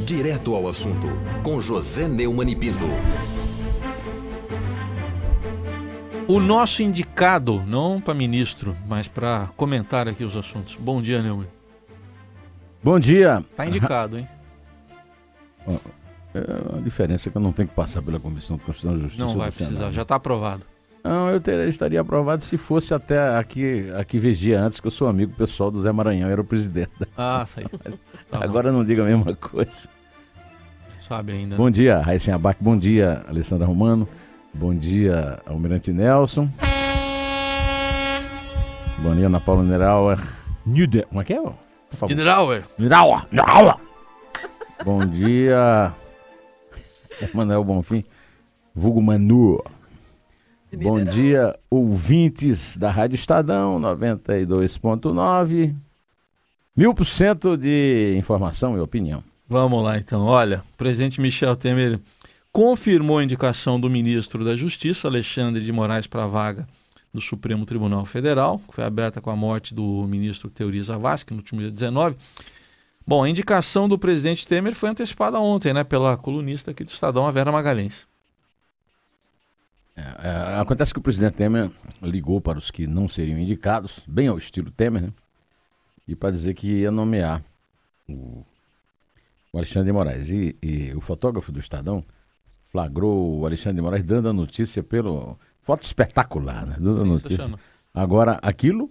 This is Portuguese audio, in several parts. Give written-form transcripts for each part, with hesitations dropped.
Direto ao assunto, com José Neumann e Pinto. O nosso indicado, não para ministro, mas para comentar aqui os assuntos. Bom dia, Neumann. Bom dia. Tá indicado, hein? A diferença é que eu não tenho que passar pela Comissão de Constituição e Justiça. Não vai precisar, já está aprovado. Não, estaria aprovado se fosse até aqui vigia antes, que eu sou amigo pessoal do Zé Maranhão, era o presidente. Ah, sei. Tá agora não diga a mesma coisa. Sabe ainda. Bom dia, Raíssen Abac. Bom dia, Alessandra Romano. Bom dia, Almirante Nelson. Bom dia, Ana Paula Niederauer. Como é que é? Por favor. Niederauer. Bom dia, Manuel Bonfim, vulgo Manu. Bom dia, ouvintes da Rádio Estadão 92.9. 1000% de informação e opinião. Vamos lá, então. Olha, o presidente Michel Temer confirmou a indicação do ministro da Justiça, Alexandre de Moraes, para a vaga do Supremo Tribunal Federal, que foi aberta com a morte do ministro Teori Zavascki no último dia 19. Bom, a indicação do presidente Temer foi antecipada ontem, né, pela colunista aqui do Estadão, a Vera Magalhães. Acontece que o presidente Temer ligou para os que não seriam indicados, bem ao estilo Temer, né, e para dizer que ia nomear o Alexandre de Moraes. E o fotógrafo do Estadão flagrou o Alexandre de Moraes dando a notícia pelo... Foto espetacular, né? Dando a notícia. Agora, aquilo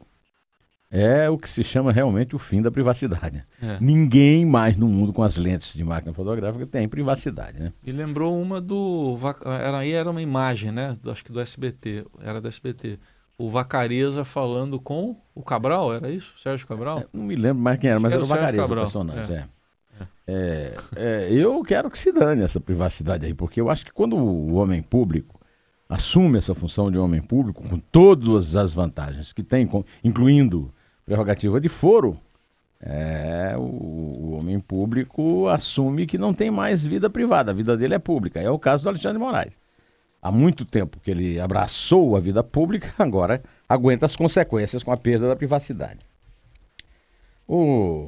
é o que se chama realmente o fim da privacidade. É. Ninguém mais no mundo com as lentes de máquina fotográfica tem privacidade, né? E lembrou uma do... Era uma imagem, né? Acho que do SBT. Era do SBT. O Vacareza falando com o Cabral, era isso? Sérgio Cabral? Não me lembro mais quem era, mas era o Vacareza, o personagem. Eu quero que se dane essa privacidade aí, porque eu acho que quando o homem público assume essa função de homem público, com todas as vantagens que tem, incluindo prerrogativa de foro, o homem público assume que não tem mais vida privada, a vida dele é pública. É o caso do Alexandre de Moraes. Há muito tempo que ele abraçou a vida pública, agora aguenta as consequências com a perda da privacidade. O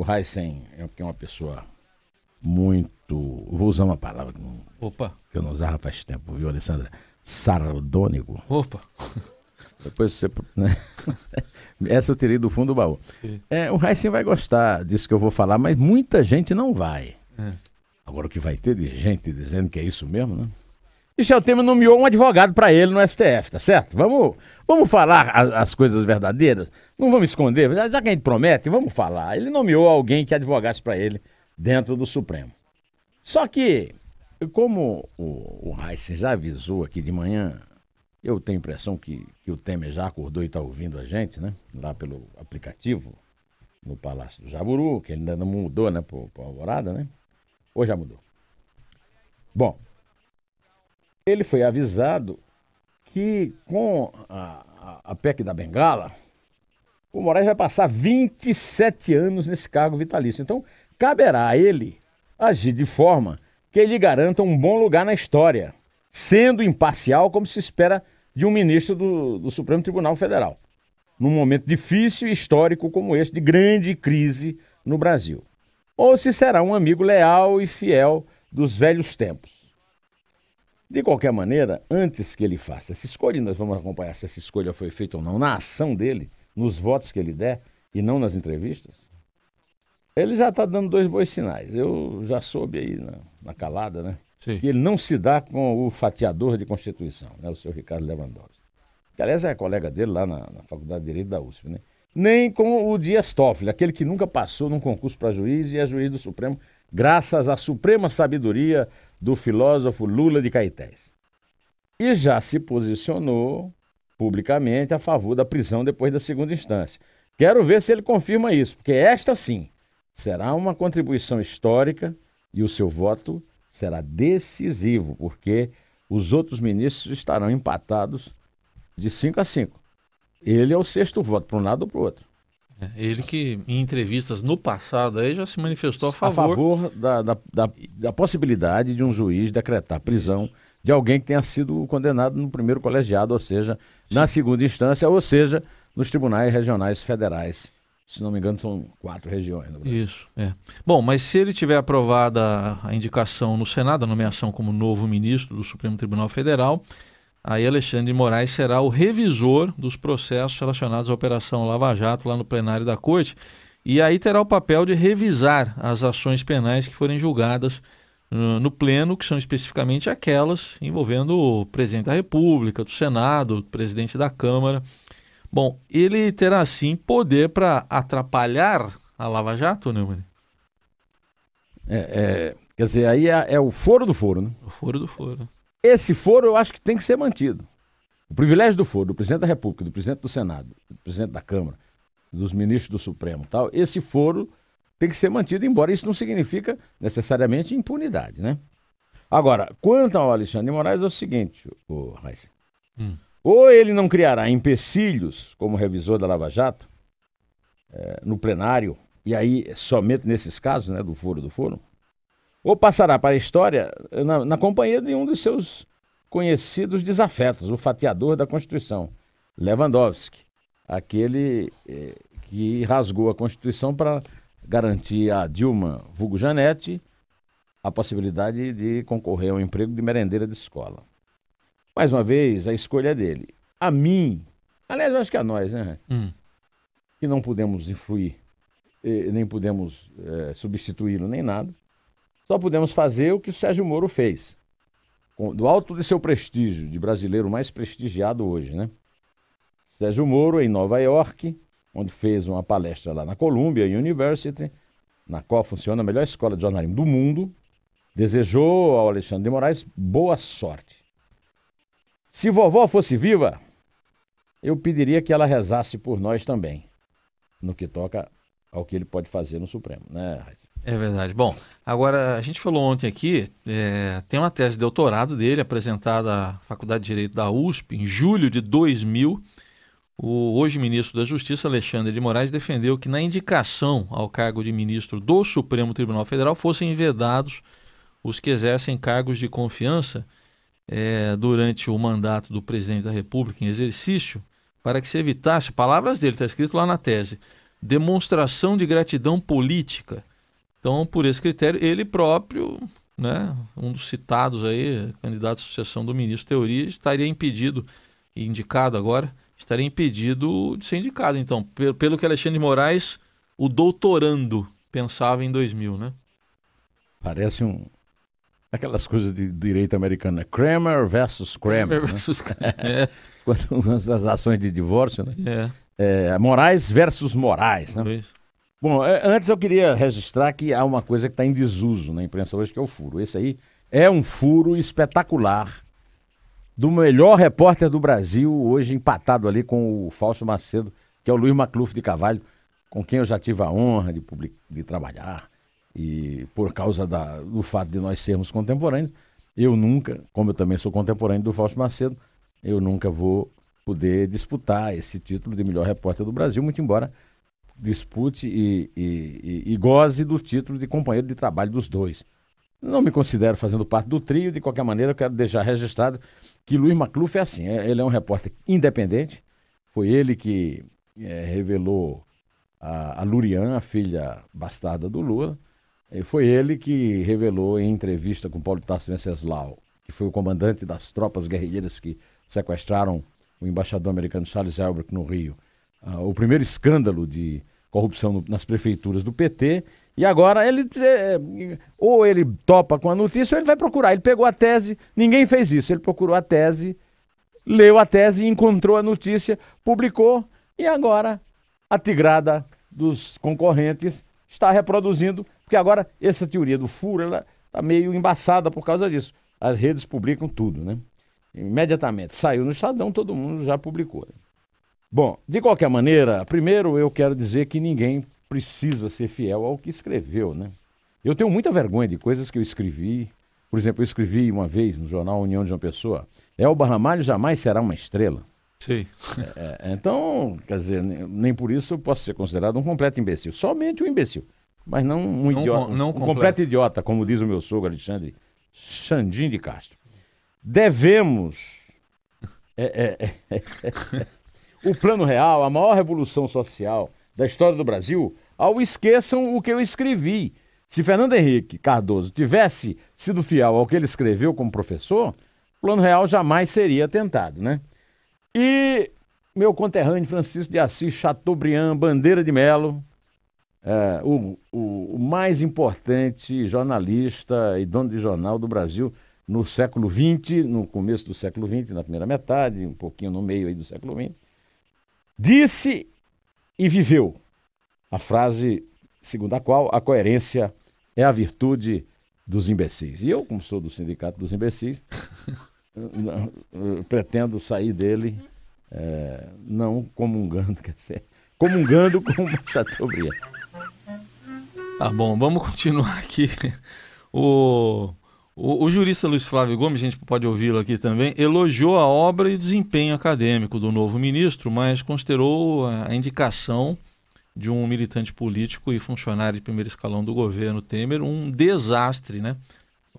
Raíssen é uma pessoa muito... Vou usar uma palavra que eu não usava faz tempo, viu, Alessandra? Sardônico. Opa! Depois você... Né? Essa eu tirei do fundo do baú. O Raíssen vai gostar disso que eu vou falar, mas muita gente não vai. Agora o que vai ter de gente dizendo que é isso mesmo, né? Michel Temer nomeou um advogado para ele no STF, tá certo? Vamos falar as coisas verdadeiras, não vamos esconder, já que a gente promete, vamos falar. Ele nomeou alguém que advogasse para ele dentro do Supremo. Só que, como o Raíssen já avisou aqui de manhã, eu tenho a impressão que o Temer já acordou e está ouvindo a gente, né? Lá pelo aplicativo, no Palácio do Jaburu, que ele ainda não mudou, né, para Alvorada, né? Ou já mudou? Bom, ele foi avisado que com a PEC da Bengala, o Moraes vai passar 27 anos nesse cargo vitalício. Então, caberá a ele agir de forma que lhe garanta um bom lugar na história, sendo imparcial como se espera de um ministro do Supremo Tribunal Federal, num momento difícil e histórico como este, de grande crise no Brasil. Ou se será um amigo leal e fiel dos velhos tempos. De qualquer maneira, antes que ele faça essa escolha, e nós vamos acompanhar se essa escolha foi feita ou não, na ação dele, nos votos que ele der, e não nas entrevistas, ele já está dando 2 bons sinais. Eu já soube aí na calada, né? Sim. Que ele não se dá com o fatiador de Constituição, né? O senhor Ricardo Lewandowski. Que, aliás, é colega dele lá na Faculdade de Direito da USP, né? Nem com o Dias Toffoli, aquele que nunca passou num concurso para juiz e é juiz do Supremo, graças à suprema sabedoria do filósofo Lula de Caetés. E já se posicionou publicamente a favor da prisão depois da segunda instância. Quero ver se ele confirma isso, porque esta sim será uma contribuição histórica e o seu voto será decisivo, porque os outros ministros estarão empatados de 5-5. Ele é o 6º voto, para um lado ou para o outro. Ele que, em entrevistas no passado, aí já se manifestou a favor da possibilidade de um juiz decretar prisão de alguém que tenha sido condenado no primeiro colegiado, ou seja, na segunda instância, ou seja, nos tribunais regionais federais Se não me engano, são 4 regiões no Brasil. Isso, é. Bom, mas se ele tiver aprovada a indicação no Senado, a nomeação como novo ministro do Supremo Tribunal Federal, aí Alexandre de Moraes será o revisor dos processos relacionados à Operação Lava Jato lá no plenário da Corte, e aí terá o papel de revisar as ações penais que forem julgadas no Pleno, que são especificamente aquelas envolvendo o presidente da República, do Senado, o presidente da Câmara. Bom, ele terá, sim, poder para atrapalhar a Lava Jato, Neumann? Quer dizer, aí é o foro do foro, né? O foro do foro. Esse foro eu acho que tem que ser mantido. O privilégio do foro, do presidente da República, do presidente do Senado, do presidente da Câmara, dos ministros do Supremo, tal, esse foro tem que ser mantido, embora isso não significa necessariamente impunidade, né? Agora, quanto ao Alexandre de Moraes, é o seguinte, Raíssa. Ou ele não criará empecilhos como revisor da Lava Jato no plenário, e aí somente nesses casos, né, do foro do foro, ou passará para a história na companhia de um dos seus conhecidos desafetos, o fatiador da Constituição, Lewandowski, aquele que rasgou a Constituição para garantir a Dilma vulgo Janete a possibilidade de concorrer ao emprego de merendeira de escola. Mais uma vez, a escolha é dele. A mim, aliás, eu acho que a nós, né? Que não podemos influir, nem podemos substituí-lo, nem nada. Só podemos fazer o que o Sérgio Moro fez. Do alto de seu prestígio, de brasileiro mais prestigiado hoje, né? Sérgio Moro, em Nova York, onde fez uma palestra lá na Columbia University, na qual funciona a melhor escola de jornalismo do mundo, desejou ao Alexandre de Moraes boa sorte. Se vovó fosse viva, eu pediria que ela rezasse por nós também, no que toca ao que ele pode fazer no Supremo, né, Raíssa? É verdade. Bom, agora, a gente falou ontem aqui, tem uma tese de doutorado dele, apresentada à Faculdade de Direito da USP, em julho de 2000. O hoje ministro da Justiça, Alexandre de Moraes, defendeu que na indicação ao cargo de ministro do Supremo Tribunal Federal fossem vedados os que exercem cargos de confiança durante o mandato do presidente da República em exercício, para que se evitasse, palavras dele, está escrito lá na tese, demonstração de gratidão política. Então, por esse critério, ele próprio, né, um dos citados aí, candidato à sucessão do ministro Teori, estaria impedido, indicado agora, estaria impedido de ser indicado. Então, pelo que Alexandre de Moraes, o doutorando, pensava em 2000, né? Parece aquelas coisas de direito americano, né? Kramer versus Kramer. Né? As ações de divórcio, né? Moraes versus Moraes, né? Bom, antes eu queria registrar que há uma coisa que está em desuso na imprensa hoje, que é o furo. Esse aí é um furo espetacular do melhor repórter do Brasil, hoje empatado ali com o Fausto Macedo, que é o Luiz Macluf de Carvalho, com quem eu já tive a honra de trabalhar. E por causa do fato de nós sermos contemporâneos, eu nunca, como eu também sou contemporâneo do Fausto Macedo, eu nunca vou poder disputar esse título de melhor repórter do Brasil, muito embora dispute e goze do título de companheiro de trabalho dos dois. Não me considero fazendo parte do trio, de qualquer maneira eu quero deixar registrado que Luiz Macluf é assim, ele é um repórter independente, foi ele que revelou a Lurian, a filha bastarda do Lula, e foi ele que revelou em entrevista com Paulo Tasso Venceslau, que foi o comandante das tropas guerrilheiras que sequestraram o embaixador americano Charles Elbrecht no Rio, o primeiro escândalo de corrupção nas prefeituras do PT, e agora ele ou ele topa com a notícia ou ele vai procurar. Ele pegou a tese, ninguém fez isso, ele procurou a tese, leu a tese, encontrou a notícia, publicou, e agora a tigrada dos concorrentes está reproduzindo, porque agora essa teoria do furo ela está meio embaçada por causa disso. As redes publicam tudo, né? Imediatamente saiu no Estadão, todo mundo já publicou. Bom, de qualquer maneira, primeiro eu quero dizer que ninguém precisa ser fiel ao que escreveu, né? Eu tenho muita vergonha de coisas que eu escrevi. Por exemplo, eu escrevi uma vez no jornal União de uma Pessoa, Elba Ramalho jamais será uma estrela. Sim. Então, quer dizer, nem por isso eu posso ser considerado um completo imbecil. Somente um imbecil, mas não um idiota. Um completo idiota, como diz o meu sogro Alexandre Xandim de Castro. Devemos... O Plano Real, a maior revolução social da história do Brasil ao esqueçam o que eu escrevi. Se Fernando Henrique Cardoso tivesse sido fiel ao que ele escreveu como professor, o Plano Real jamais seria tentado, né? E meu conterrâneo Francisco de Assis Chateaubriand Bandeira de Melo, o mais importante jornalista e dono de jornal do Brasil no século XX, no começo do século XX, na primeira metade, um pouquinho no meio aí do século XX, disse e viveu a frase segundo a qual a coerência é a virtude dos imbecis. E eu, como sou do Sindicato dos Imbecis, pretendo sair dele não comungando, quer dizer, comungando com Chateaubriand. Tá bom, vamos continuar aqui. O jurista Luiz Flávio Gomes, a gente pode ouvi-lo aqui também, elogiou a obra e desempenho acadêmico do novo ministro, mas considerou a indicação de um militante político e funcionário de primeiro escalão do governo Temer um desastre, né?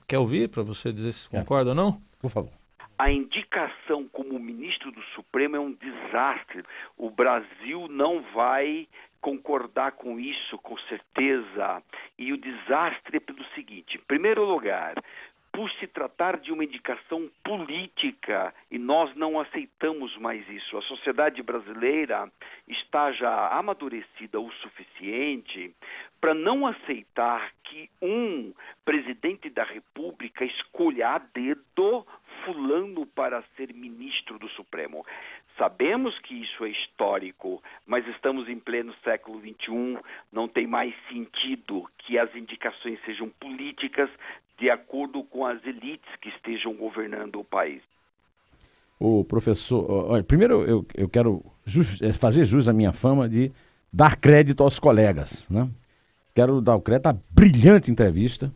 Quer ouvir para você dizer se concorda ou não? Por favor. A indicação como ministro do Supremo é um desastre. O Brasil não vai concordar com isso, com certeza. E o desastre é pelo seguinte: em primeiro lugar, por se tratar de uma indicação política, e nós não aceitamos mais isso. A sociedade brasileira está já amadurecida o suficiente para não aceitar que um presidente da República escolha a dedo fulano para ser ministro do Supremo. Sabemos que isso é histórico, mas estamos em pleno século XXI, não tem mais sentido que as indicações sejam políticas de acordo com as elites que estejam governando o país. O professor, olha, primeiro eu quero fazer jus à minha fama de dar crédito aos colegas, né? Quero dar o crédito à brilhante entrevista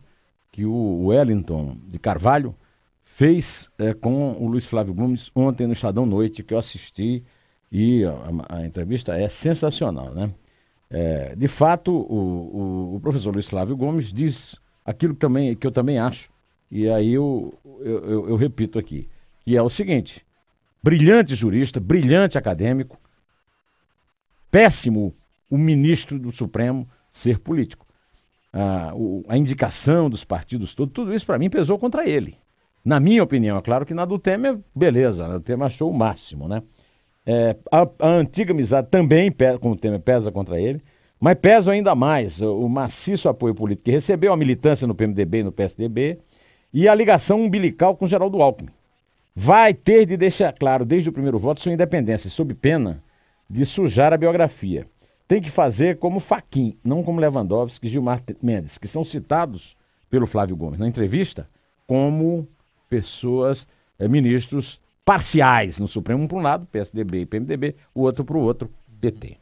que o Wellington de Carvalho fez com o Luiz Flávio Gomes ontem no Estadão Noite, que eu assisti, e a entrevista é sensacional, né? De fato, o professor Luiz Flávio Gomes diz aquilo que eu também acho, e aí eu repito aqui, que é o seguinte: brilhante jurista, brilhante acadêmico, péssimo o ministro do Supremo ser político. A indicação dos partidos todos, tudo isso para mim pesou contra ele. Na minha opinião, é claro que na do Temer, beleza, o Temer achou o máximo, né? A antiga amizade também, com o Temer, pesa contra ele, mas pesa ainda mais o maciço apoio político que recebeu, a militância no PMDB e no PSDB, e a ligação umbilical com Geraldo Alckmin. Vai ter de deixar claro, desde o primeiro voto, sua independência, sob pena de sujar a biografia. Tem que fazer como Fachin, não como Lewandowski e Gilmar Mendes, que são citados pelo Flávio Gomes na entrevista como pessoas, ministros parciais no Supremo, um para um lado, PSDB e PMDB, o outro para o outro, PT.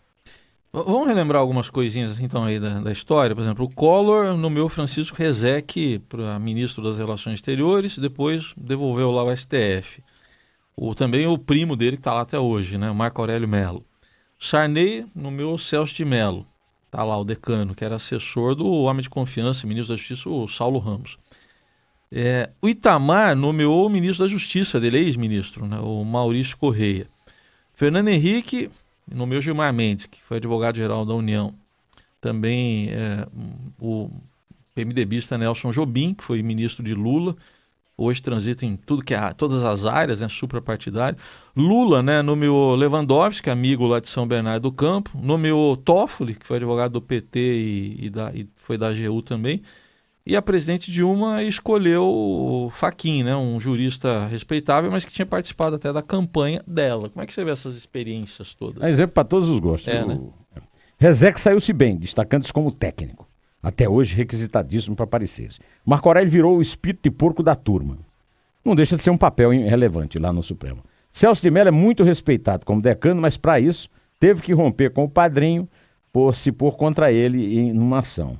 Vamos relembrar algumas coisinhas então aí da história. Por exemplo, o Collor nomeou Francisco Rezec para ministro das Relações Exteriores, depois devolveu lá ao STF. Também o primo dele, que está lá até hoje, né, o Marco Aurélio Mello. Sarney nomeou Celso de Mello, está lá o decano, que era assessor do homem de confiança, ministro da Justiça, o Saulo Ramos. O Itamar nomeou o ministro da Justiça dele, ex-ministro, né, o Maurício Correia. Fernando Henrique nomeou Gilmar Mendes, que foi advogado-geral da União. Também o PMDBista Nelson Jobim, que foi ministro de Lula, hoje transita em todas as áreas, né, suprapartidário. Lula, né, nomeou Lewandowski, amigo lá de São Bernardo do Campo, nomeou Toffoli, que foi advogado do PT e foi da AGU também. E a presidente Dilma escolheu o Fachin, né, um jurista respeitável, mas que tinha participado até da campanha dela. Como é que você vê essas experiências todas? É exemplo para todos os gostos. Né? Rezec saiu-se bem, destacando-se como técnico. Até hoje requisitadíssimo para pareceres. Marco Aurélio virou o espírito de porco da turma. Não deixa de ser um papel relevante lá no Supremo. Celso de Mello é muito respeitado como decano, mas para isso teve que romper com o padrinho por se pôr contra ele em uma ação.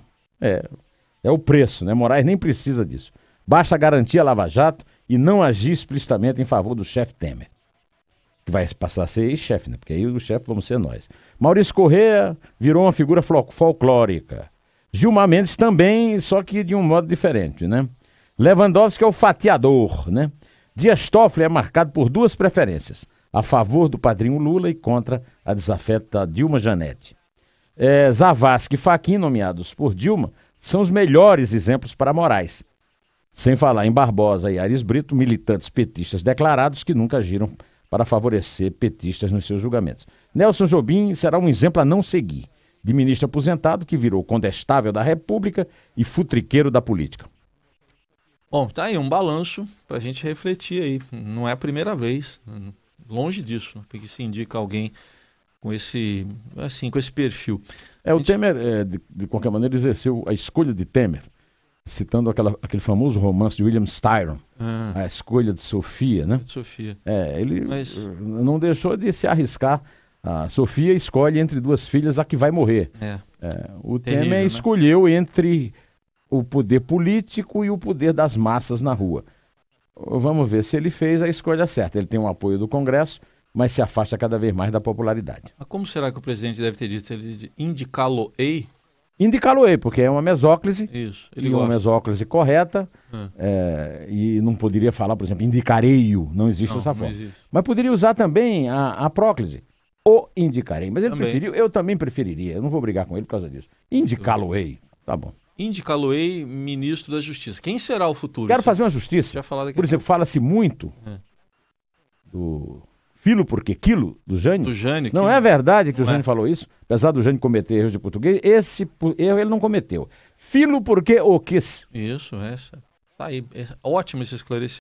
É o preço, né? Moraes nem precisa disso. Basta garantir a Lava Jato e não agir explicitamente em favor do chefe Temer, que vai passar a ser ex-chefe, né? Porque aí o chefe vamos ser nós. Maurício Correia virou uma figura folclórica. Gilmar Mendes também, só que de um modo diferente, né? Lewandowski é o fatiador, né? Dias Toffoli é marcado por duas preferências: a favor do padrinho Lula e contra a desafeta Dilma Janete. Zavascki e Fachin, nomeados por Dilma, são os melhores exemplos para Moraes. Sem falar em Barbosa e Aires Brito, militantes petistas declarados que nunca agiram para favorecer petistas nos seus julgamentos. Nelson Jobim será um exemplo a não seguir, de ministro aposentado que virou condestável da República e futriqueiro da política. Bom, tá aí um balanço para a gente refletir aí. Não é a primeira vez, longe disso, porque se indica alguém com esse perfil. O Temer, de qualquer maneira, exerceu a escolha de Temer, citando aquele famoso romance de William Styron, A Escolha de Sofia, né? Sofia. Ele não deixou de se arriscar. A Sofia escolhe entre duas filhas a que vai morrer. O Terrível, Temer escolheu entre o poder político e o poder das massas na rua. Vamos ver se ele fez a escolha certa. Ele tem o apoio do Congresso, mas se afasta cada vez mais da popularidade. Mas como será que o presidente deve ter dito? Ele indicá-lo-ei? Indicá-lo-ei, porque é uma mesóclise. Isso, ele gosta. Uma mesóclise correta. E não poderia falar, por exemplo, indicarei-o. Não existe essa forma. Existe. Mas poderia usar também a próclise. O indicarei. Mas ele preferiu, eu também preferiria. Eu não vou brigar com ele por causa disso. Indicá-lo-ei. Tá bom. Indicá-lo-ei ministro da Justiça. Quem será o futuro? Quero fazer uma justiça. Já falar daqui por exemplo, fala-se muito do filo porque quilo do Jânio. Do Jânio. Não é verdade que o Jânio falou isso? Apesar do Jânio cometer erros de português, esse erro ele não cometeu. Filo porque o quis. Isso, tá aí. É ótimo esse esclarecimento.